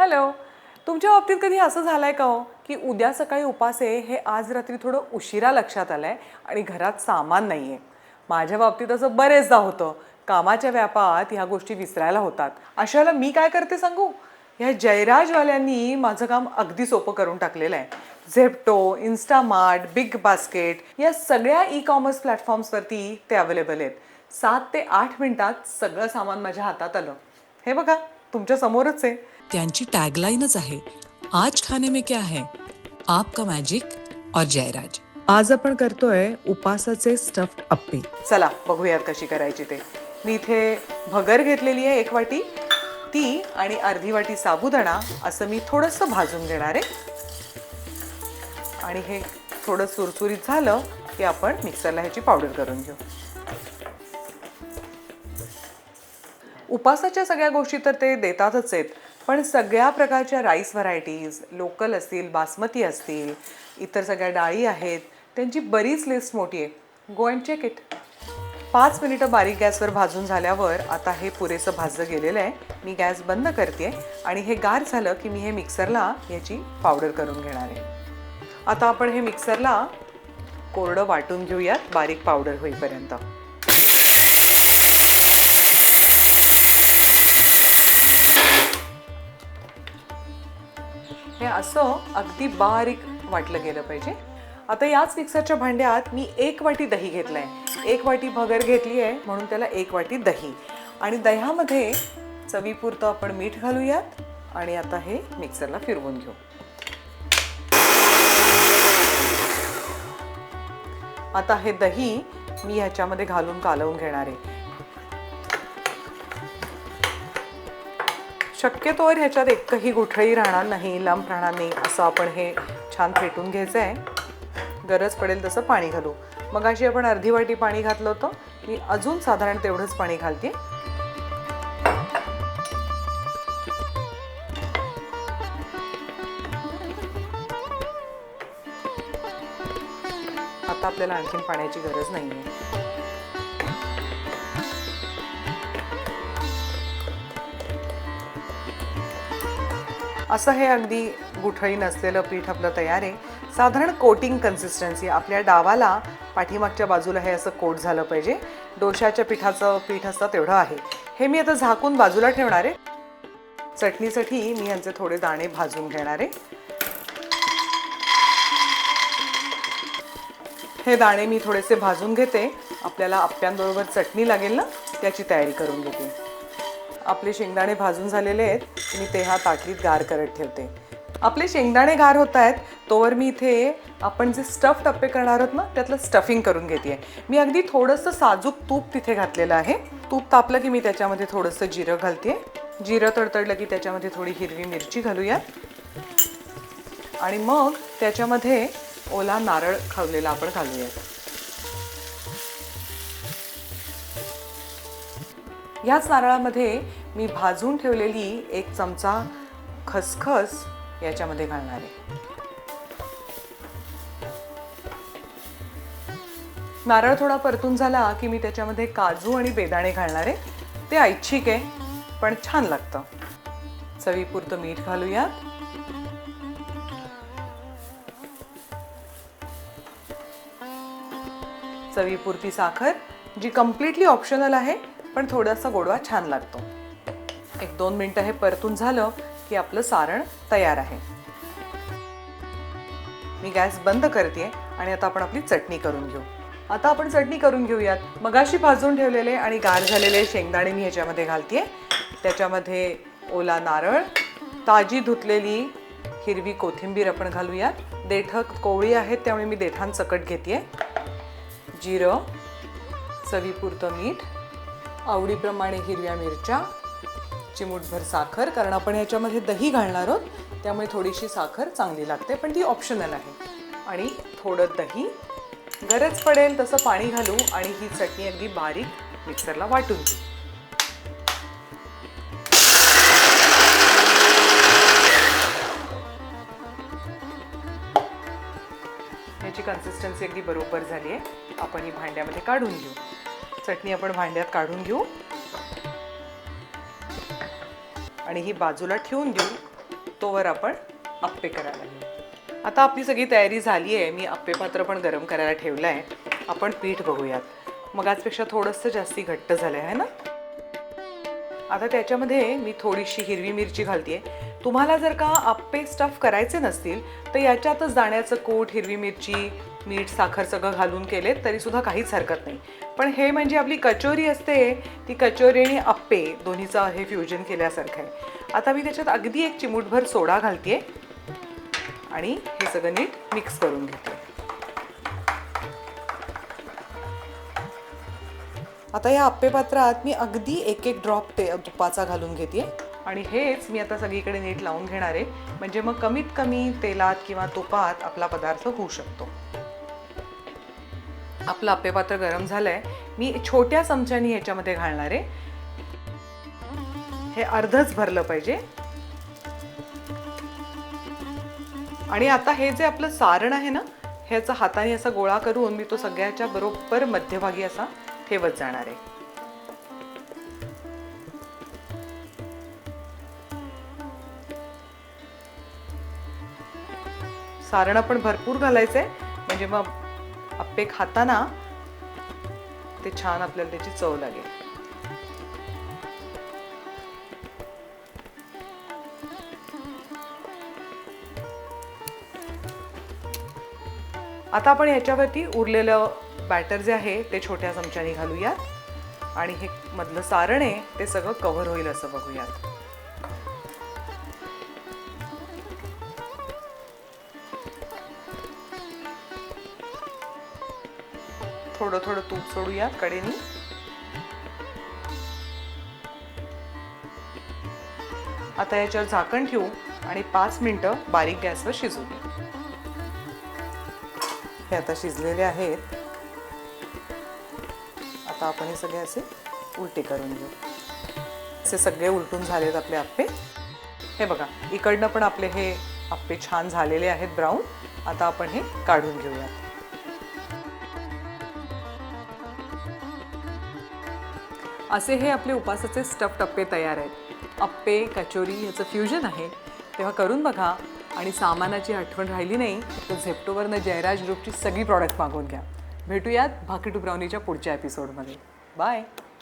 Hello. तुमच्या बाबतीत कधी असं झालंय का हो की उद्या सकाळी उपास आहे हे आज रात्री थोडं उशिरा लक्षात आलंय आणि घरात सामान नाहीये? माझ्या बाबतीत असं बरेचदा होतं. कामाच्या व्यापात ह्या गोष्टी विसरायला होतात. अशाला मी काय करते सांगू? ह्या जयराजवाल्यांनी माझं काम अगदी सोपं करून टाकलेलं आहे. झेप्टो, इन्स्टामार्ट, बिग बास्केट या सगळ्या ई-कॉमर्स प्लॅटफॉर्म्सवरती ते अवेलेबल आहेत. 7 ते 8 मिनिटात सगळं सामान माझ्या हातात आलं. हे बघा, तुमच्या समोरच आहे. त्यांची टॅगलाईनच आहे, आज खाने में क्या है, आपका मॅजिक और जयराज. आज आपण करतोय उपासाचे स्टफ्ड अप्पे. चला बघूयात कशी करायची ते. मी इथे भगर घेतलेली आहे 1 वाटी, ती आणि अर्धी वाटी साबुदाणा असं मी थोडंसं भाजून घेणार आहे. आणि हे थोडं सुरसुरीत झालं की आपण मिक्सरला ह्याची पावडर करून घेऊ. उपासाच्या सगळ्या गोष्टी तर ते देतातच आहेत, पण सगळ्या प्रकारच्या राईस व्हरायटीज, लोकल असतील, बासमती असतील, इतर सगळ्या डाळी आहेत, त्यांची बरीच लिस्ट मोठी आहे. Go and check it. 5 मिनिटं बारीक गॅसवर भाजून झाल्यावर आता हे पुरेसं भाजलं गेलेलं आहे. मी गॅस बंद करते आणि हे गार झालं की मी हे मिक्सरला याची पावडर करून घेणार आहे. आता आपण हे मिक्सरला कोरडं वाटून घेऊयात बारीक पावडर होईपर्यंत. हे असं अगदी बारीक वाटलं गेलं पाहिजे. आता याच मिक्सरच्या भांड्यात मी 1 वाटी दही घेतलंय. 1 वाटी भगर घेतली आहे म्हणून त्याला 1 वाटी दही. आणि दह्यामध्ये चवीपुरतं आपण मीठ घालूयात आणि आता हे मिक्सरला फिरवून घेऊ. आता हे दही मी ह्याच्यामध्ये घालून कालवून घेणार आहे. शक्यतोवर ह्याच्यात एकही गुठळी राहणार नाही, लंप राहणार नाही असं आपण हे छान फेटून घ्यायचं आहे. गरज पडेल तसं पाणी घालू. मग अशी आपण अर्धी वाटी पाणी घातलं होतं, मी अजून साधारण तेवढंच पाणी घालते. आता आपल्याला आणखीन पाण्याची गरज नाहीये. असं हे अगदी गुठळी नसलेलं पीठ आपलं तयार आहे. साधारण कोटिंग कन्सिस्टन्सी, आपल्या डावाला पाठीमागच्या बाजूला हे असं कोट झालं पाहिजे. डोशाच्या पिठाचं पीठ असतं तेवढं आहे. हे मी आता झाकून बाजूला ठेवणार आहे. चटणीसाठी मी यांचे थोडे दाणे भाजून घेणार आहे. हे दाणे मी थोडेसे भाजून घेते. आपल्याला आप्प्यांबरोबर चटणी लागेल ना, त्याची तयारी करून घेते. आपले शेंगदाणे भाजून झालेले आहेत. मी ते ह्या ताटलीत गार करत ठेवते. आपले शेंगदाणे गार होत आहेत तोवर मी इथे आपण जे स्टफ्ड अप्पे करणार आहोत ना त्यातलं स्टफिंग करून घेते. मी अगदी थोडंसं साजूक तूप तिथे घातलेलं आहे. तूप तापलं की मी त्याच्यामध्ये थोडंसं जिरं घालते. जिरं तडतडलं की त्याच्यामध्ये थोडी हिरवी मिरची घालूयात आणि मग त्याच्यामध्ये ओला नारळ खावलेला आपण घालूयात. याच नारळामध्ये मी भाजून ठेवलेली 1 चमचा खसखस याच्यामध्ये घालणार आहे. नारळ थोडा परतून झाला की मी त्याच्यामध्ये काजू आणि बेदाणे घालणार आहे. ते ऐच्छिक आहे पण छान लागतं. चवीपुरतं मीठ घालूयात. चवीपुरती साखर, जी कम्प्लिटली ऑप्शनल आहे पण थोडासा गोडवा छान लागतो. 1-2 मिनिटं हे परतून झालं की आपलं सारण तयार आहे. मी गॅस बंद करते आणि आता आपण आपली चटणी करून घेऊ. आता आपण चटणी करून घेऊयात. मगाशी भाजून ठेवलेले आणि गार झालेले शेंगदाणे मी ह्याच्यामध्ये घालते. त्याच्यामध्ये ओला नारळ, ताजी धुतलेली हिरवी कोथिंबीर आपण घालूयात. देठं कोवळी आहेत त्यामुळे मी देठांसकट घेते. जिरं, चवीपुरतं मीठ, आवडीप्रमाणे हिरव्या मिरच्या, चिमूटभर साखर, कारण आपण ह्याच्यामध्ये दही घालणार आहोत त्यामुळे थोडीशी साखर चांगली लागते पण ती ऑप्शनल आहे. आणि थोडं दही, गरज पडेल तसं पाणी घालू आणि ही चटणी अगदी बारीक मिक्सरला वाटून घेऊ. ह्याची कन्सिस्टन्सी अगदी बरोबर झाली आहे. आपण ही भांड्यामध्ये काढून घेऊ. चटणी आपण भांड्यात काढून घेऊ आणि ही बाजूला ठेवून देऊ. तोवर आपण अप्पे करायला घेऊ. आता आपली सगळी तयारी झाली आहे. मी अप्पे पात्र पण गरम करायला ठेवलं आहे. आपण पीठ बघूयात. मगाचपेक्षा थोडंसं जास्ती घट्ट झालं आहे ना. आता त्याच्यामध्ये मी थोडीशी हिरवी मिरची घालते. तुम्हाला जर का अप्पे स्टफ करायचे नसतील तर याच्यातच दाण्याचं कूट, हिरवी मिरची, मीठ, साखर सगळं घालून केले तरीसुद्धा काहीच हरकत नाही. पण हे म्हणजे आपली कचोरी असते, ती कचोरी आणि अप्पे दोन्हीचं हे फ्युजन केल्यासारखं आहे. आता मी त्याच्यात अगदी एक चिमूटभर सोडा घालते आणि हे सगळं नीट मिक्स करून घेते. आता या अप्पे पात्रात मी अगदी एक ड्रॉप तुपाचा घालून घेते आणि हेच मी आता सगळीकडे नीट लावून घेणार आहे. म्हणजे मग कमीत कमी तेलात किंवा तुपात आपला पदार्थ होऊ शकतो. आपलं अप्पे पात्र गरम झालंय. मी छोट्या चमच्यानी ह्याच्यामध्ये घालणार आहे. हे अर्धच भरलं पाहिजे. आणि आता हे जे आपलं सारण आहे ना, ह्याचा हाताने असा गोळा करून मी तो सगळ्याच्या बरोबर मध्यभागी असा ठेवत जाणार आहे. सारण आपण भरपूर घालायचंय म्हणजे मग अप्पे खाताना ते छान आपल्याला त्याची चव लागेल. आता आपण याच्यावरती उरलेलं बॅटर जे आहे ते छोट्या चमच्याने घालूयात आणि हे मधलं सारण आहे ते सगळं कव्हर होईल असं बघूयात. थोडं थोडं तूप सोडूयात कडेनी. आता याच्यावर झाकण ठेवू आणि 5 मिनिटं बारीक गॅसवर शिजू दे. हे आता शिजलेले आहेत. आता आपण हे सगळे असे उलटे करून घेऊ. असे सगळे उलटून झालेत आपले अप्पे. हे बघा, इकडनं पण आपले हे अप्पे छान झालेले आहेत ब्राऊन. आता आपण हे काढून घेऊयात. असे हे आपले उपासाचे स्टफ्ड अप्पे तयार आहेत. अप्पे कचोरी याचं फ्युजन आहे. तेव्हा करून बघा आणि सामानाची आठवण राहिली नाही तर झेप्टोवरनं जयराज ग्रुपची सगळी प्रॉडक्ट मागवून घ्या. भेटूयात भाकरी टू ब्राउनीच्या पुढच्या एपिसोडमध्ये. बाय.